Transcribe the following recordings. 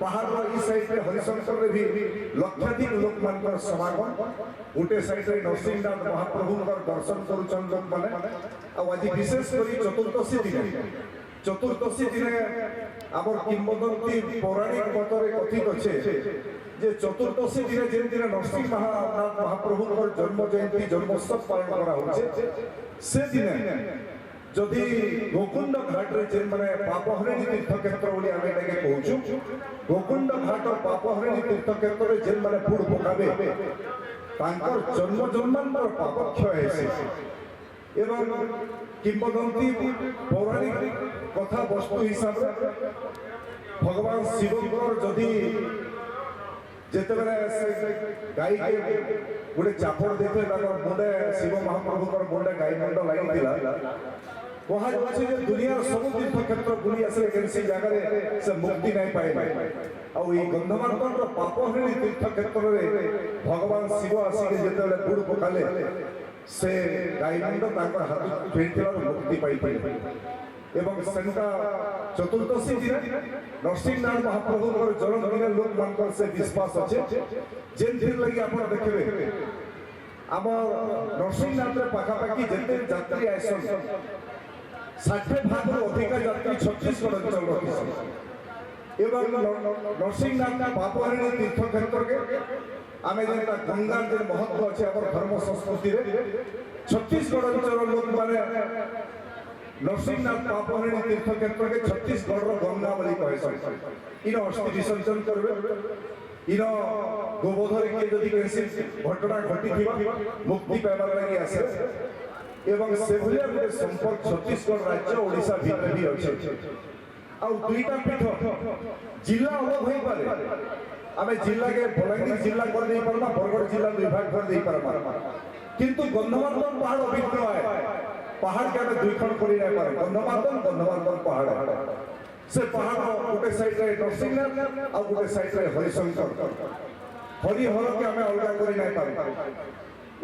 पहाड़ इस साइड रे हरिशंकर रे भी लक्षाधिक लोक मानकर समागम गोटे साइड रे नरसिंहनाथ महाप्रभु दर्शन करुछन लोक माने आज विशेष करी चतुर्दशी दिने आमर किंवदंती पौराणिक मतरे कथित अच्छे जे चतुर्दशी दिने जे दिन नरसिंह महाप्रभु जन्म जयंती जन्मोत्सव पालन करा होचे से दिने जदि गोकुंड घाट रे जे माने पापहरिणी तीर्थ क्षेत्र बोली आमे एटाके कहूछु गोकुंड घाट और पापहरिणी तीर्थ क्षेत्र रे जे माने फुड पकाबे तांकर जन्म जन्मांतर पाप क्षय हेसे एवं किंवदंती पौराणिक कथा वस्तु हिसाब रे भगवान शिवकर जदि जेते बेले गाय के गोटे चापड़ देते मुंडे शिव महाप्रभु मुंडे गाय मुंड लगी कहा जाए जे दुनिया सब तीर्थ क्षेत्र बुली आसले केनसी जगह से मुक्ति नहीं पाए आउ ई गंधमार्दन पापहरिणी तीर्थ क्षेत्र रे भगवान शिव आसिके जेते बेले बुड़ पकाले से गाय मुंड तांकर हाथ फेंटिलार मुक्ति पाई एवं सेंटा चतुर्दशी दिन नरसिंहनाथ महाप्रभु जन्म दिन लोक मानकर से विश्वास अच्छे जेन दिन लगी आप देखिए आम नरसिंहनाथ पाखापाखि जिते यात्री आसन 60 भाग अधिक यात्री छत्तीसगढ़ अंचल एवं नरसिंहनाथ पापहरिणी तीर्थ क्षेत्र के आम जेनता गंगा जे महत्व अच्छे धर्म संस्कृति छत्तीसगढ़ अंचल लोक माने नरसिंहनाथ पापहरिणी तीर्थ क्षेत्र के छत्तीसगढ़ गंगा बोली कहे इन अस्थि विसर्जन करबे इन गोबोधर के जदि केसी घटना घटी मुक्ति पाइबार लगी आसे एवं से भलिया गोटे संपर्क छत्तीसगढ़ राज्य ओडिशा भितर भी अच्छे आ दुईटा पीठ जिला अलग हो पारे आमे जिला के बलांगीर जिला कर दे पारमा बरगढ़ जिला विभाग कर दे पारमा किंतु गंधमार्दन पहाड़ अभिन्न है पहाड़ के आगे दुई खंड कर नहीं पारे गंधमार्दन पहाड़ से पहाड़ गोटे साइड रे नरसिंहनाथ और गोटे साइड रे हरिशंकर हरिहर के आमे अलग कर नहीं पारे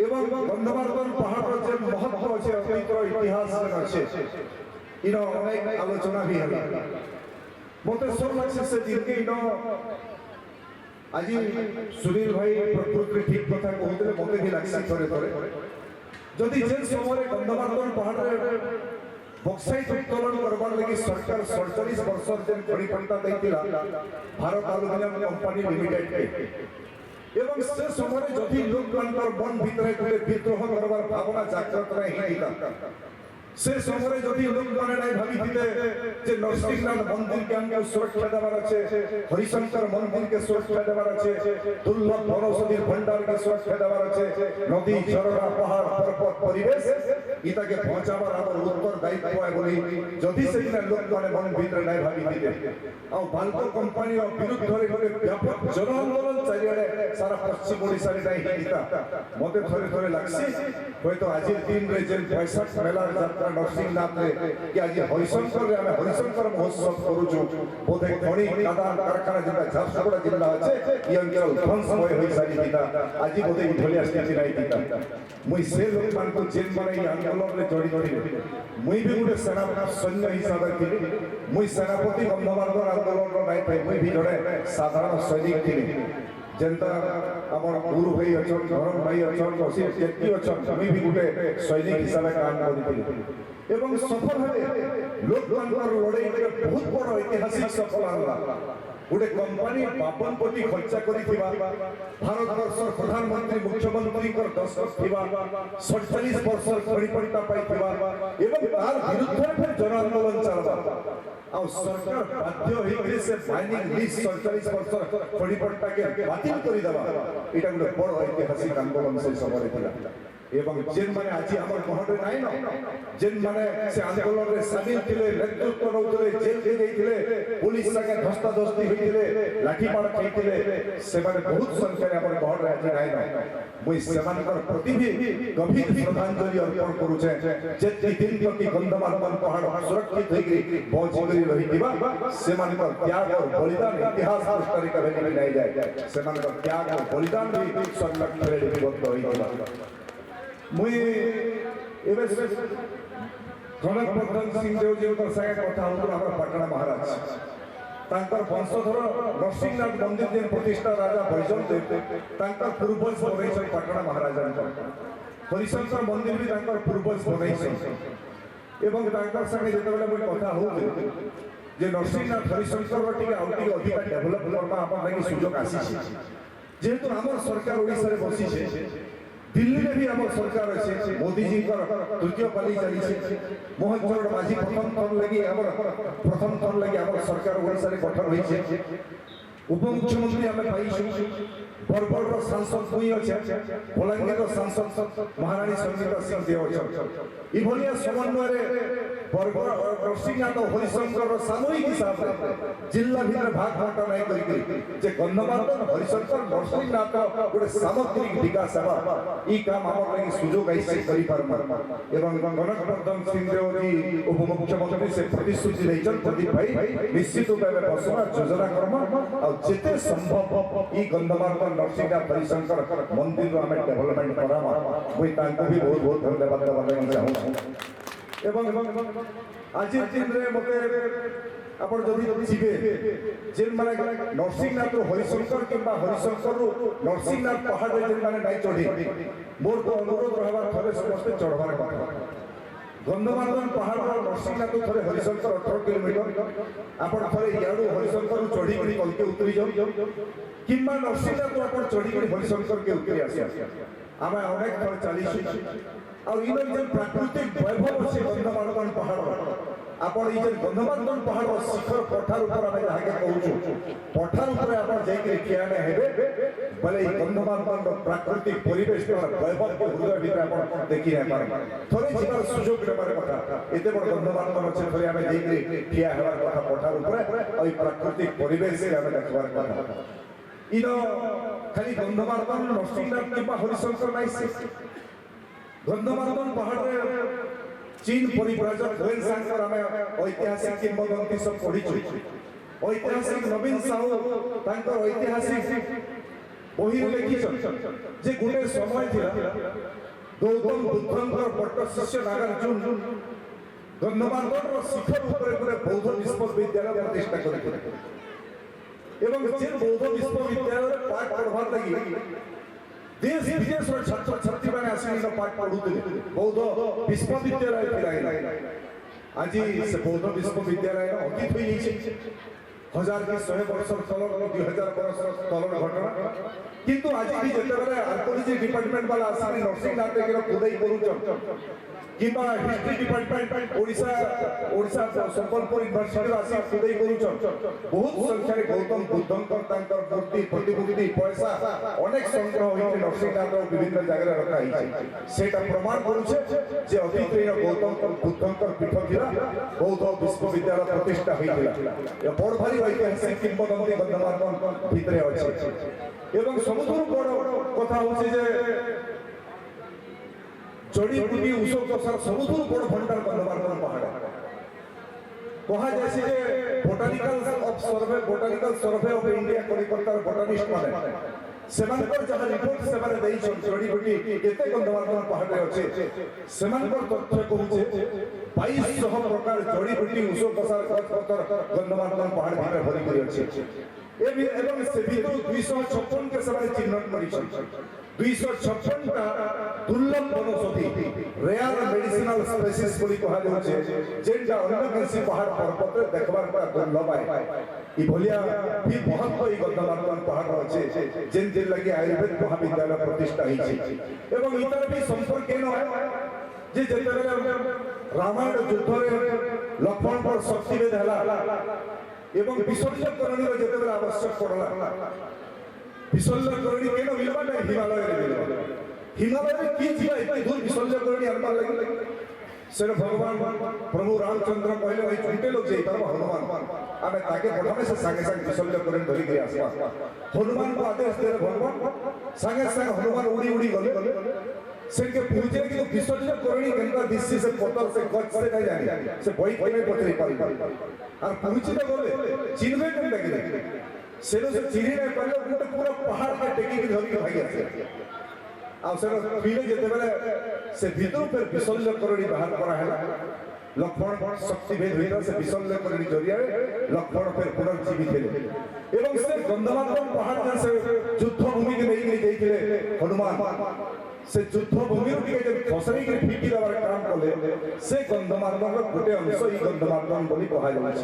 एवं गंधमार्दन पहाड़ जे महत्व अच्छे अतीतर इतिहास अच्छे इन अनेक आलोचना भी है मते सब लक्ष्य से दिन के इन आज सुनील भाई प्रकृति ठीक कथा कहते मते भी लक्ष्य करे करे जदि जे समय गंधमार्दन पहाड़ रे बक्साइट उत्तोलन करबार लगी सरकार 47 वर्ष जेन खड़ी पट्टा दैतिला भारत एल्युमिनियम कंपनी लिमिटेड के एवं से समय जदि लोक मन भीतर गोटे विद्रोह करबार भावना जागृत नहीं हिता से समय जदि लोक माने नहीं भाबी जे नरसिंहनाथ मंदिर के हमके सुरक्षा देवार अच्छे हरिशंकर मंदिर के सुरक्षा देवार अच्छे दुर्लभ वनौषधि भंडार के सुरक्षा देवार अच्छे नदी झरना पहाड़ पर्वत परिवेश इता के पहुंचाबार हमर उत्तर दायित्व है बोली जदि से लोक माने मन भीतर नहीं भाबी आ बाल्को कंपनी विरुद्ध रे गोटे व्यापक जन आंदोलन चारिआडे सारा पश्चिम ओडिसा रे नहीं हिता मते थरे थरे लागसी होय तो आज दिन रे जे वैशाख मेला नरसिंहनाथ कि आज हरिशंकर रे हरिशंकर महोत्सव करूछु बोधे खणी खदान कारखाना जिला झारसुगुड़ा जिला अच्छे ये अंचल ध्वंस होई सारी दिता आज बोधे भलिया स्थिति नहीं दिता मुई से लोक मान को जेन माने ये आंदोलन रे जोड़ी मुई भी गोटे सेना सैन्य हिसाब रे मुई सेनापति गंधमार्दन आंदोलन रो नहीं पाई मुई भी जड़े साधारण सैनिक थिली जनता हमर गुरु भाई अचन धर्म भाई अचन असी जेती अचन मुई भी गोटे सैनिक हिसाब काम करिथिली एवं सफल है लोकतंत्र लड़ाई के बहुत बड़ ऐतिहासिक सफल आला गोटे कंपनी 52 कोटी खर्चा करिथिबा भारत वर्ष प्रधानमंत्री मुख्यमंत्री कर दस्तखत थिबा 47 वर्ष खड़ी पट्टा पाइथिबा एवं तार विरुद्ध फिर जन आंदोलन चलबा आ सरकार बाध्य होई से माइनिंग लीज 47 वर्ष खड़ी पट्टा के बातिल करि देबा एटा गोटे बड़ ऐतिहासिक आंदोलन से समय थिला एवं जेन माने आज हमर महडे नाही न जेन माने से आंदोलन रे शामिल थिले नेतृत्व नउतले जेल के गइथिले पुलिस संगे धस्ताधस्ती होइथिले लाठीमार खाइथिले से माने बहुत संख्या रे हमर महडे आज नाही न मुई सेमानकर प्रति भी गंभीर श्रद्धांजलि अर्पण करू छे जे दिन प्रति गंधमार्दन पहाड़ सुरक्षित होई पहुंची गई रहिथिबा सेमानकर त्याग और बलिदान इतिहास पृष्ठ रे कभी नहीं जाए सेमानकर त्याग और बलिदान भी संरक्षण रे लिपिबद्ध होइथिबा मुई एबे कनक वर्धन सिंह देव जी संगे कथा होतो हमर पटना महाराज ତାଙ୍କର ବଂଶଧର ନରସିଂହନାଥ ମନ୍ଦିର ଯେନ୍ ପ୍ରତିଷ୍ଠା ରାଜା ବୈଜନ୍ତ ଦେବ ତାଙ୍କର ପୂର୍ବଜ ବନେଇଛନ୍ ପାଟଣା ମହାରାଜାଙ୍କର ହରିଶଙ୍କର ମନ୍ଦିର ବି ତାଙ୍କର ପୂର୍ବଜ ବନେଇଛନ୍ ଏବଂ ତାଙ୍କର ସାଙ୍ଗେ ଯେତେବେଳେ ମୁଁ କଥା ହଉଥିଲି ଯେ ନରସିଂହନାଥ ହରିଶଙ୍କର ଟିକେ ଆଉ ଟିକେ ଅଧିକା ଡେଭଲପ କରିବା ଆପଣ ଲାଗି ସୁଯୋଗ ଆସିଛି ଯେହେତୁ ଆମର ସରକାର ଓଡ଼ିଶାରେ ବସିଛେ दिल्ली में भी आम सरकार अच्छे मोदी जी तृतीय पाली चली मोहन चरण माझी प्रथम थर लगी आम सरकार ओडिशा रे गठन होइछे उपमुख्यमंत्री आम पाई बरगढ़ सांसद मुई अच्छे बलांगीर सांसद महारानी संगीता सिंह देव अच्छे इभलिया समन्वय बरगढ़ नरसिंहनाथ हरिशंकर सामूहिक हिसाब से जिला भितर भाग बांटा नहीं करी जे गन्धमार्दन हरिशंकर नरसिंहनाथ गोटे सामग्रिक विकास हेबा ई काम हमर लागि सुजोग आइसे करि पारम एवं गणकवर्धन सिंह देव जी उपमुख्यमंत्री से प्रतिश्रुति दैछन प्रदीप भाई निश्चित भाव बसना योजना कर्म और जेते संभव ई गन्धमार्दन नरसिंहनाथ हरिशंकर मंदिर आम डेवलपमेंट करामा मुई तांको भी बहुत बहुत धन्यवाद देबा लागि चाहूँ एवं आज दिन रे मते आपण जदि जिबे जेन माने नरसिंहनाथ हरिशंकर किंबा हरिशंकर नरसिंहनाथ पहाड़ रे जेन माने नाइ चढ़ी मोर तो अनुरोध रहबा थरे समस्त चढ़बार କଥା गंधमार्दन पहाड़ नरसिंहनाथ थरे हरिशंकर 18 किलोमीटर आपण थरे याडू हरिशंकर चढ़ी करी कलके उतरी जाऊ किंबा नरसिंहनाथ आपण चढ़ी करी हरिशंकर के उतरी आसी आमे अनेक थर चली और इन जेन प्राकृतिक वैभव अछि गंधमार्दन पहाड़ आपण ई जेन गंधमार्दन पहाड़ शिखर पठार ऊपर आमे जाके कहूछु पठार ऊपर आपण जाई के ठिया ने हेबे भले ई गंधमार्दन प्राकृतिक परिवेश के वैभव के हृदय भीतर आपण देखि नै पारे थोड़े जीवन सुजोग देबार कथा एते बड़ गंधमार्दन अछि थोड़े आमे जाई के ठिया हेबार कथा पठार ऊपर और ई प्राकृतिक परिवेश के आमे देखबार कथा इनो खाली गंधमार्दन नरसिंहनाथ के हरिशंकर नाइसे गंधमार्दन पहाड़ रे चीन परिव्राजक हुएनसांग आमे ऐतिहासिक किंवदंती सब पढ़ी ऐतिहासिक नवीन साहू तांकर ऐतिहासिक बही लिखिछन जे गुटे समय थिला गौतम बुद्धंकर पट्ट शिष्य नागार्जुन गंधमार्दन रो शिखर ऊपर गुटे बौद्ध विश्वविद्यालय प्रतिष्ठा करथिले एवं जे बौद्ध विश्वविद्यालय पाठ पढ़बार लागि देश विदेश छात्र छात्री माने आसी पाठ पढ़ुते बौद्ध विश्वविद्यालय थिला आज से बौद्ध विश्वविद्यालय अतीत होई छै 1000 के 100 वर्ष तलर 2000 वर्ष तलर घटना किंतु आज भी जते बेले आर्कोलॉजी डिपार्टमेंट वाला आसी नरसिंहनाथ के खुदाई करूछन किबा history department Odisha Sambalpur university आसी खुदाई करूछन बहुत संख्या रे गौतम बुद्धंकर तांकर मूर्ति प्रतिमूर्ति पैसा अनेक संग्रह होई नरसिंहनाथ विभिन्न जगह रे रखा हिछै सेटा प्रमाण करूछे जे अतीत रे गौतम बुद्धंकर पीठ थिला बौद्ध विश्वविद्यालय प्रतिष्ठा होइतिला ए बड़ भारी ऐतिहासिक किंवदंती गंधमार्दन भितरे अछि एवं समुद्र बड़ कथा होछि जे जड़ी बूटी उषो कसार समुद्र बड़ भंडार गंधमार्दन पहाड़ कहा जैसे जे बोटानिकल सर्वे ऑफ इंडिया कलिकतार बोटानिस्ट माने सेमानकर जहां रिपोर्ट सेमाने देई छन जड़ी बूटी केते गंधमार्दन पहाड़ रे अछि सेमानकर तथ्य कहूचे 2200 प्रकार जड़ी बूटी उषो कसार गछपतर गंधमार्दन पहाड़ भितर भरि करी अछि एवं से भीतर 256 के समय चिन्हट करी छन 256 का दुर्लभ वनस्पति रेयर मेडिसिनल स्पीशीज बोली कहा जाउछे जेंटा अन्य किसी पहाड़ पर्वत रे देखबार का दुर्लभ है ई भलिया भी बहुत कोई गंधमार्दन पहाड़ अछि जेन जे लगे आयुर्वेद महाविद्यालय प्रतिष्ठा ही छै एवं इतर भी संपर्क केनो जे जेतरे रामायण युद्ध रे लक्ष्मण पर शक्तिवेद हला एवं विसर्जन करणी रे जेतरे आवश्यक पड़ला विसर्जन करणी केनो मिलबा नै हिमालय रे मिलबा हिमालय रे की जिया इतनी दूर विसर्जन करणी आनबा लागि से भगवान प्रभु रामचंद्र कहले ओइ छुटे लोग जे परम हनुमान आबे ताके प्रथमे से संगे संगे विसर्जन करणी धरि के आसबा हनुमान को आदेश दे भगवान संगे संगे हनुमान उड़ी उड़ी गले से के पूछे कि विसर्जन करणी केनका दिसि से पत्थर से गछ से नहीं जानी से बई कोई नहीं पत्थर पारी और पूछे तो बोले चिन्हबे केन लगे सेनो से चिन्ह नहीं पाले उनके पूरा पहाड़ के टेकी के धरि के भागी आसे आ से पीले जेते बेले से भीतर पर विसर्जन करणी बाहर करा हैला लक्ष्मण शक्ति भेद होता से विसल्य करने जरिया लक्ष्मण फिर पुनर्जीवित थे एवं से गंधमार्दन पहाड़ से युद्ध भूमि के नहीं गई थे हनुमान से युद्ध भूमि के फसरी के फिटी देवार काम कले से गंधमार्दन गोटे अंश ही गंधमार्दन बोली कहा जाए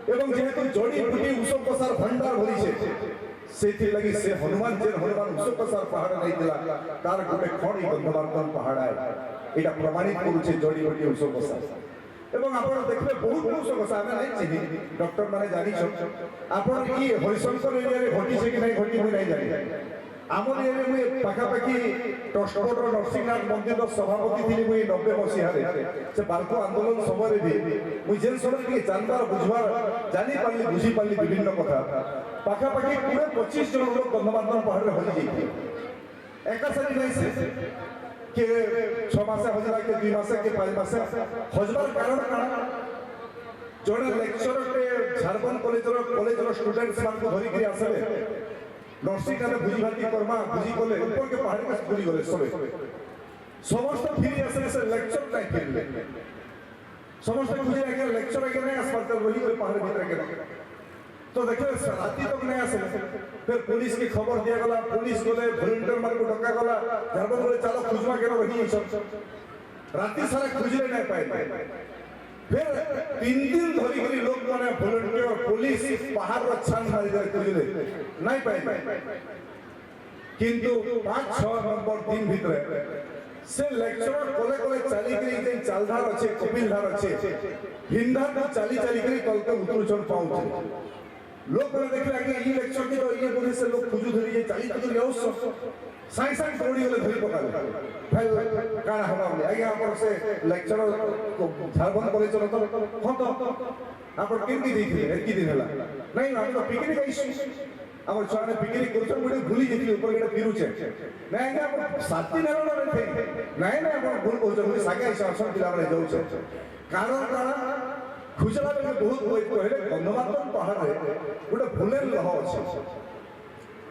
एवं जेहेतु जड़ी बुटी उषो प्रसार भंडार भरी छे सेथि लगी से हनुमान उषो प्रसार पहाड़ नहीं दिला तार गोटे खणी गंधमार्दन पहाड़ आए एटा प्रमाणित करूछे जड़ी बुटी उषो प्रसार एवं आपण देखले बहुत उषो प्रसार में नहीं चिन्ही डॉक्टर माने जानि छ आपण की हरिशंकर एरिया रे घटी छे कि नहीं घटी मुई नहीं जानि आमर एरिया मुई पाखा पाखी ट्रस्टबोर्ड नरसिंहनाथ मंदिर सभापति थी मुई 90 मसीहा रे से बालको आंदोलन समय भी मुई जेन समय के जानबार बुझबार जानि पारली बुझी पारली विभिन्न कथा पाखा पाखी 25 जन लोग गंधमार्दन पहाड़ रे होई जाई एका सारी नहीं से के 6 मास हजला के 2 मास के 5 मास हजबार कारण काना जने लेक्चरर के झारखंड कॉलेजर स्टूडेंट्स मान को धरि के आसले नरसिंहनाथ बुझी भाती करमा बुझी गले ऊपर के पहाड़ में बुझी गले सबे समस्त फिरी आसले से लेक्चर टाइप फिरले समस्त बुझी आके लेक्चर आके नहीं अस्पताल रही कोई पहाड़ भीतर के तो देखिए राती तक नहीं आसले फिर पुलिस की खबर दिया गला पुलिस गले वॉलंटियर मान को डका गला झारखंड बोले चलो खुजमा के रही सब राती सारा खुजले नहीं पाए फिर 3 दिन धरी करी लोग माने वॉलंटियर पुलिस पहाड़ रो छान मारी दे खुजले नहीं पाए किंतु 5-6 नंबर दिन भीतर से लेक्चरर कोले कोले चली करी जे चालधार अछि कपिलधार अछि हिंदा तो चली करी कल के उतरुचन पाउछ लोग बोले देखला कि ई लेक्चर के तो ये बोले से लोग खुजु धरी जे चली तो लेओ साई तोड़ी गले धरी पकाले फिर काना हवा में आगे पर से लेक्चरर को झारखंड कॉलेज चलो तो तो आपण किनकी देखिले एक दिन हला नहीं हम तो पिकनिक आइसु हमर छाने पिकनिक करछन बडे भूली जेती ऊपर गेटा फिरुचे नहीं आगे आपण साथी नेलो रे नहीं आपण भूल कहछन मुझे सागे आसन दिला बले जाउछे कारण खुजला में बहुत कोई कहले गंधमार्दन पहाड़ रे गोटे फुलेल लह अछि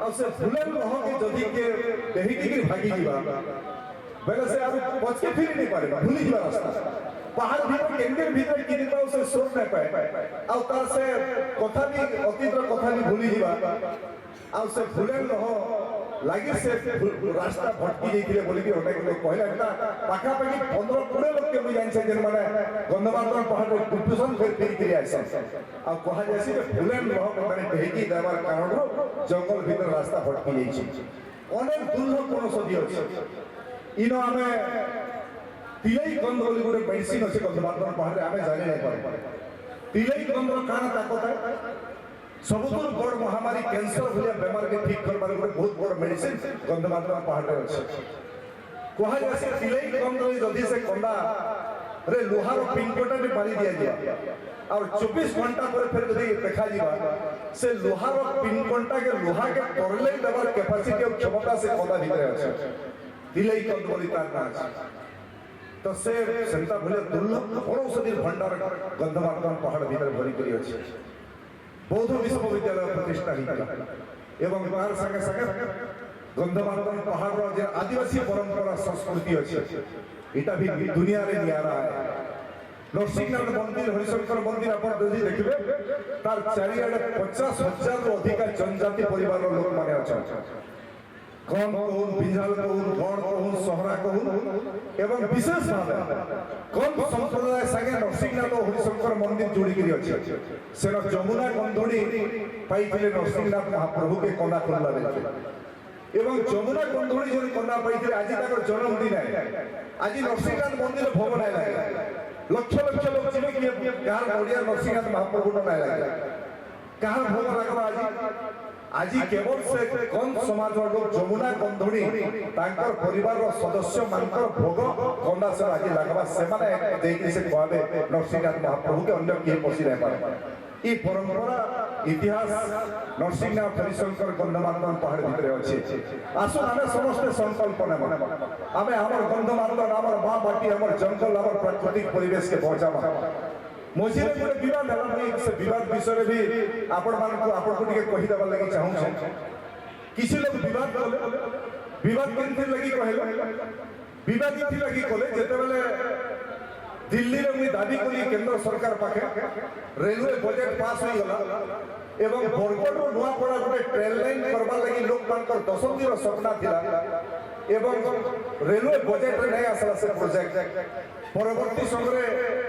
आ से फुलेल लह के जदी के देहिकी की भागी जीवा बेले से आप पछके फिर नहीं पारे भूली जीवा रास्ता पहाड़ भीतर केंद्र भीतर की दिबा से सोच नहीं पाए आ तार से कथा भी अतीत कथा भी भूली जीवा आ से फुलेल लह लागी से रास्ता भटकी जाइथिले बोली कि अनेक लोग कहले एटा पाखा पाखी 15-20 लोग के बुझाइन छै जेन माने गंधमार्दन पहाड़ रो डिफ्यूजन फिर करी आइसन आ कहा जायसी जे फुलेल लह माने ढेकी देवार कारण रो जंगल भीतर रास्ता भटकी जाई छै अनेक दुर्लभ कोन सदी अछि इनो हमें तिलई गंध बोली गोटे मेडिसिन अछि गंधमार्दन पहाड़ रे हमें जानि नै पारे तिलई गंध काना ताकत है सबुतुर बड़ महामारी कैंसर भलिया बीमार के ठीक करबार गोटे बहुत बड़ मेडिसिन गंधमार्दन पहाड़ रे अछि कहा जाय तिलई गंध जदी से कंदा रे लोहार पिंकोटा भी मारी दिया गया और 24 घंटा पर फिर जदी देखा जीवा से लोहार पिंकोटा के लोहा के तोड़ले देबार कैपेसिटी और क्षमता से कंदा भीतर अछि तिलई गंध बोली तार ना तो से संता भले दुर्लभ औषधि भंडार गंधमार्दन पहाड़ भीतर भरी करी अछि बौद्ध विश्वविद्यालय प्रतिष्ठा हिता एवं तार संगे संगे गंधमार्दन पहाड़ रो जे आदिवासी परंपरा संस्कृति अछि इटा भी दुनिया रे नियारा है नरसिंहनाथ मंदिर हरिशंकर मंदिर अपन जदी देखबे तार चारियाडे 50,000 रो अधिक जनजाति परिवार रो लोक माने अछि कौन कहून बिंझाल कहून गण कहून सहरा कहून एवं विशेष भाव कौन संप्रदाय संगे नरसिंहनाथ और हरिशंकर मंदिर जोड़ी करी अछि सेन जमुना गंधोड़ी पाइथिले नरसिंहनाथ महाप्रभु के कंदा खोलला बेले एवं जमुना गंधोड़ी जो कंदा पाइथिले आज ताकर जन्मदिन है आज नरसिंहनाथ मंदिर भोग नाही लागे लक्ष लक्ष लोग चिने कि कार गौड़िया नरसिंहनाथ महाप्रभु नाही लागे कहां भोग लागबा आज केवल से कौन समाज लोग जमुना गंधोड़ी तांकर परिवार रो सदस्य मानकर भोग कंदा से आज लागबा से माने देकी से कहबे नरसिंहनाथ महाप्रभु के अन्य के पसी रह पारे ई परंपरा इतिहास नरसिंहनाथ हरिशंकर गंधमार्दन पहाड़ भीतर अछि आसु हमें समस्त संकल्प ने हमें हमर गंधमार्दन हमर मां माटी हमर जंगल हमर प्राकृतिक परिवेश के बचावा मझिरे गोटे विवाद है से विवाद विषय भी आपण को कही देवा लगी चाहूँ किसी लोग विवाद कले विवाद केनथि लगी कहले विवाद इथि लगी कले जेते बेले दिल्ली में मुझे दाबी कली केंद्र सरकार पाखे रेलवे बजेट पास हो गला एवं बरगढ़ नुआपड़ा गोटे ट्रेन लाइन करवा लगी लोक मानकर दशंधीर सपना थिला एवं रेलवे बजेट रे नहीं आसला से प्रोजेक्ट परवर्ती समय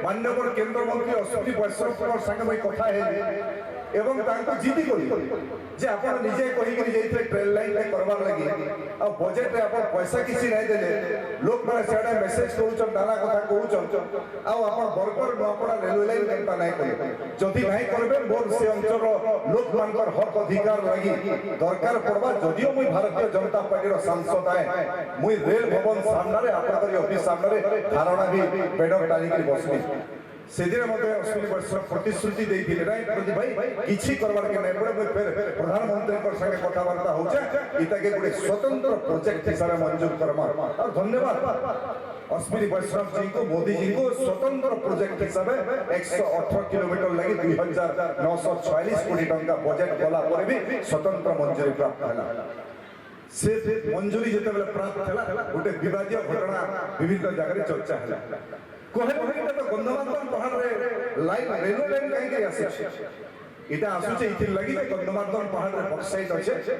माननीय केंद्र मंत्री अश्विनी वैष्णव संगे मैं कथा है एवं तांको जीती कली जे आपण निजे कहि कि जेथे ट्रेन लाइन ले करवार लगी आ बजेट रे आपण पैसा किसी नहीं देले लोक माने सेडा मेसेज कहउछन नाना कथा कहउछन आ आपण बरगढ़ नुआपड़ा रेलवे लाइन केनता नहीं कले जदि नहीं करबे मोर से अंचल लोक मानकर हक अधिकार लगी दरकार पड़बा जदियो मुई भारतीय जनता पार्टी रो सांसद आए मुई रेल भवन सामने रे आपन ऑफिस सामने रे धारणा भी बेडर टानी के बसबी सेदिन मते अश्विनी वैष्णव प्रतिश्रुति देइथिले राय प्रति भाई किछि करबार के नै पड़े मुई फिर प्रधानमंत्री कर संगे कथावार्ता होचे इता के गुडे स्वतंत्र प्रोजेक्ट हिसाब मंजूर करमा और धन्यवाद अश्विनी वैष्णव जी को मोदी जी को स्वतंत्र प्रोजेक्ट हिसाब 118 किलोमीटर लगी 2946 कोटी टंका बजेट गला पर भी स्वतंत्र मंजूरी प्राप्त हला से मंजूरी जेते बेले प्राप्त हला गुटे विवादीय घटना विभिन्न जगह चर्चा हला कोहे कोहे तो गंधमार्दन पहाड़ रे लाइन रेलवे लाइन कहीं के आसे इटा आसुचे इथिर लगी जे गंधमार्दन पहाड़ रे बक्साइट अछि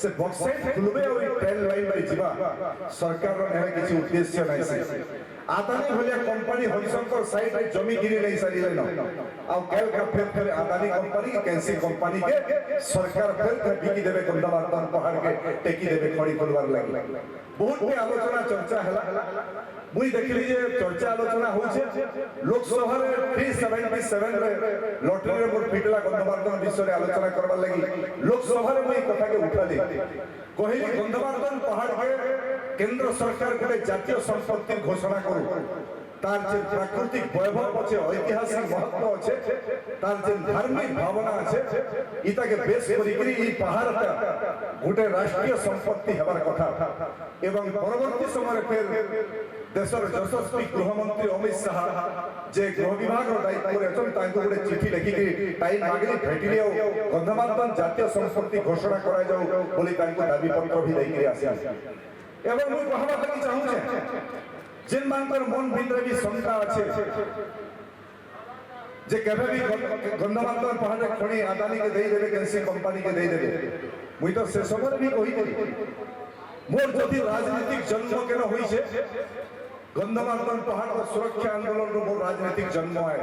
से बक्साइट खुलबे और ट्रेन लाइन रे जिबा सरकार रो नेहा किछि उद्देश्य नै से आदानी भलिया कंपनी हरिशंकर साइड रे जमी गिरी नै सारी लेनो आ कैल का फिर आदानी कंपनी के कैंसी कंपनी के सरकार फिर बिकी देबे गंधमार्दन पहाड़ के टेकी देबे खड़ी खोलवार लागि बहुत भी आलोचना चर्चा हला मुई देखली जे चर्चा आलोचना होचे लोकसभा रे 377 रे लॉटरी रे मोर पिटला गंधमार्दन विषय आलोचना करबा लागि लोकसभा रे मुई कथा के उठाली कहिली गंधमार्दन पहाड़ के केंद्र सरकार के जातीय संपत्ति घोषणा करू तार जे प्राकृतिक वैभव अच्छे ऐतिहासिक महत्व अच्छे तार जे धार्मिक भावना अच्छे इता के बेस करी ई पहाड़ गोटे राष्ट्रीय संपत्ति हेबार कथा एवं परवर्ती समय फिर देशर यशस्वी गृहमंत्री अमित शाह जे गृह विभाग दायित्व अछन तांको गोटे चिठी लिखि कि टाइम मागली भेटिले गंधमार्दन जातीय संपत्ति घोषणा करा जाऊ बोली तांको दाबी पत्र भी दैकरी आसी एवं मुई कहबा लागि चाहू छे जिन मानकर मन भीतर भी शंका अच्छे जे केबे भी गंधमार्दन पहाड़ खणी आदानी के देई देबे कैंसी कंपनी के देई देबे मुई तो से समय भी कहि देली मोर जदि राजनीतिक जन्म केन होई छे गंधमार्दन पहाड़ पर सुरक्षा आंदोलन रो मोर राजनीतिक जन्म है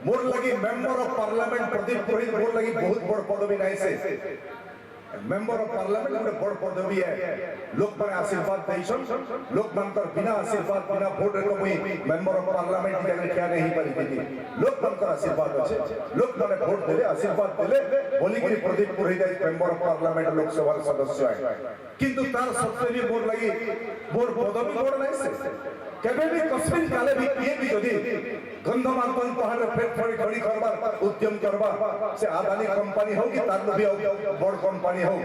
मोर लगी मेंबर ऑफ पार्लियामेंट प्रदीप पुरोहित मोर लगी बहुत बड़ पदवी नहीं से मेंबर ऑफ पार्लियामेंट गोटे बड़ पदवी है लोक माने आशीर्वाद दैछन लोक मानकर बिना आशीर्वाद बिना वोट रे तो मुई मेंबर ऑफ पार्लियामेंट के क्या नहीं पारिथि लोक मानकर आशीर्वाद अछि लोक माने वोट देले आशीर्वाद देले बोली कि प्रदीप पुरोहित मेंबर ऑफ पार्लियामेंट लोकसभा सदस्य है किंतु तार सत्य भी मोर लगी मोर पदवी बड़ नहीं से केबे भी कश्मीर काले भी किए भी जदि गंधमार्दन पहाड़ रे फेर थोड़ी खड़ी करबार उद्यम करबा से आदानी कंपनी हो कि तार भी बड़ कंपनी हो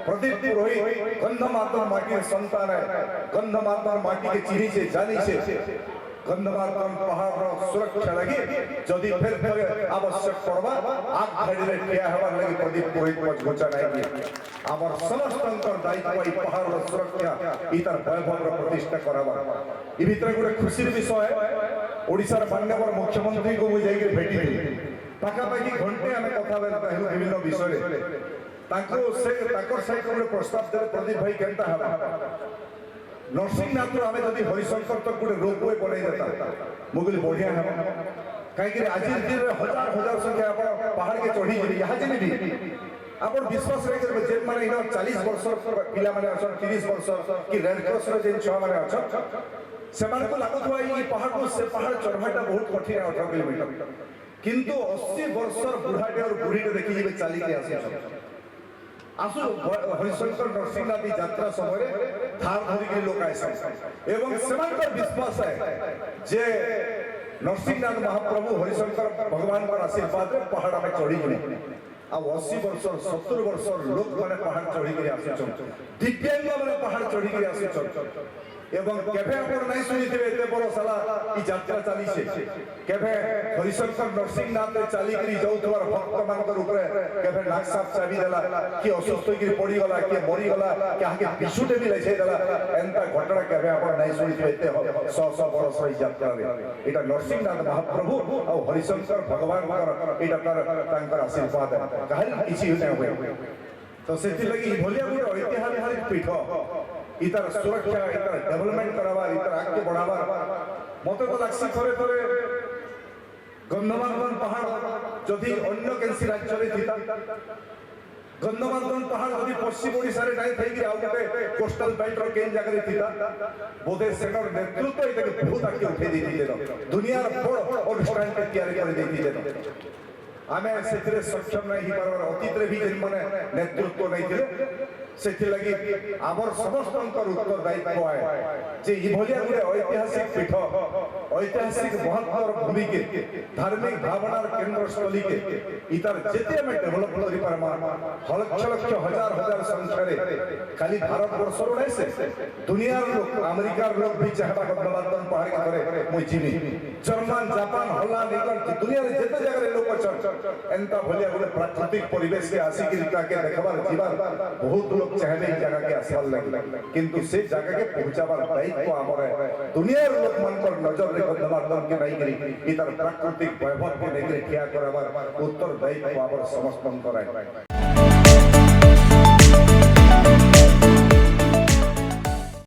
प्रदीप पुरोहित गंधमार्दन माटी संतान है गंधमार्दन माटी के चिन्ही से जानी से गंधमार्दन पहाड़ रो सुरक्षा लगी जदि फिर फिर आवश्यक पड़बा आग खड़ी रे ठिया हवार लगी प्रदीप पुरोहित मत घोचा नहीं आवर समस्त अंतर दायित्व ई पहाड़ रो सुरक्षा इतर वैभव रो प्रतिष्ठा कराबा ई भीतर गोटे खुशी विषय है ओडिसा माननीय मुख्यमंत्री को मुझे जाई भेटी थी पाखापाखि घंटे आम कथा विभिन्न विषय ताको से ताकर सहित गोटे प्रस्ताव दे प्रदीप भाई केनता हबा नरसिंहनाथ आम जदि हरिशंकर तक गोटे रोपवे बनै देता मुगल बढ़िया है कहीं आज दिन हजार हजार संख्या आप पहाड़ के चढ़ी जी यहाँ जिन भी आप विश्वास नहीं करेंगे जेन माने 40 वर्ष पिला माने अछन 30 वर्ष कि रेड क्रॉस रे जेन छुआ माने अछन से माने को लागत हुआ ये पहाड़ को से पहाड़ चढ़वाटा बहुत कठिन है 18 किलोमीटर किंतु 80 वर्ष बुढ़ाटे और बुढ़ी के देखि जे चाली के आसु हरिशंकर नरसिंहनाथ यात्रा समय थार धरिक लोक आए एवं सेमानकर विश्वास है जे नरसिंहनाथ महाप्रभु हरिशंकर भगवान पर आशीर्वाद रे पहाड़ में चढ़ी गले आ 80 वर्ष 70 वर्ष लोक माने पहाड़ चढ़ी के आसुछन दिव्यांग माने पहाड़ चढ़ी के आसुछन এবং কেভে আপনার নাই শুনিথিবে এতে বড় সালা ই যাত্রা চালিছে কেভে হরিশঙ্কর নরসিংনাথে চালিকি যাউথবার ভক্ত মানকর উপরে কেভে নাকসাপ চাবি দেলা কি অসুস্থ কি পড়ি গলা কি মরি গলা কাহাকে বিশুটে বি লাইছে দেলা এন্তা ঘটনা কেভে আপনার নাই শুনিথিবে এতে 100 বড় সই যাত্রারে এটা নরসিংনাথ মহাপ্রভু আর হরিশঙ্কর ভগবানଙ୍କର এটা তাঙ্কর আশীর্বাদ কাহিল কিছু না হয় তো ସେଥିଲାଗି ଭଳିଆ ଗୋଟେ ଐତିହାସିକ ପୀଠ ইতার সুরক্ষা ইতার ডেভেলপমেন্ট করাবার ইতার আগে বড়াবার মতে তো লাগছে থরে থরে গন্ধমার্দন পাহাড় যদি অন্য কেনসি রাজ্যরে থিতা গন্ধমার্দন পাহাড় যদি পশ্চিম ওড়িশারে নাই থাইকি আউ গোটে কোস্টাল বেল্টর কেন জায়গায় থিতা বোধে সেটার নেতৃত্ব এটাকে বহুত আগে উঠে দিয়ে দুনিয়ার বড় অনুষ্ঠানকে তৈরি করে দিয়ে ଆମେ ସେଥିରେ ସକ୍ଷମ ନାହିଁ ହେଇପାରିବାର ଅତୀତରେ ବି ଯେମାନେ ନେତୃତ୍ୱ ନେଇଥିଲେ ସେଥିଲାଗି ଆମର ସମସ୍ତଙ୍କର ଉତ୍ତରଦାୟିତ୍ୱ ଆଏ ଯେ ଏଭଳିଆ ଗୋଟେ ଐତିହାସିକ ପୀଠ ଐତିହାସିକ ମହତ୍ୱର ଭୂମିକେ ଧାର୍ମିକ ଭାବନାର କେନ୍ଦ୍ରସ୍ଥଳୀକେ ଇତାର ଯେତେ ଆମେ ଡେଭଲପ କରିପାରମା ଲକ୍ଷ ଲକ୍ଷ ହଜାର ହଜାର ସଂଖ୍ୟାରେ ଖାଲି ଭାରତବର୍ଷରୁ ନାହିଁ ସେ ଦୁନିଆର ଲୋକ ଆମେରିକାର ଲୋକ ବି ଚାହିଁବା ଗନ୍ଧମାର୍ଦନ ପାହାଡ଼ ଥରେ ମୁଁ ଯିବି ଜର୍ମାନ ଜାପାନ ହଲାଣ୍ଡ ଇଂଲଣ୍ଡ ଦୁନିଆରେ ଯେତେ ଜାଗାରେ ଲୋକ ଅଛନ୍ एंता भलिया गोटे प्राकृतिक परिवेश के आसिक के देखबार जीवार बहुत लोग चाहबे ई जगह के आसबार लगे किंतु से जगह के पहुंचाबार दायित्व हमर दुनिया रो लोक मन पर नजर रे गंधमार्दन के नहीं करी इतर प्राकृतिक वैभव के नहीं ठिया करबार उत्तर दायित्व हमर समस्त कराय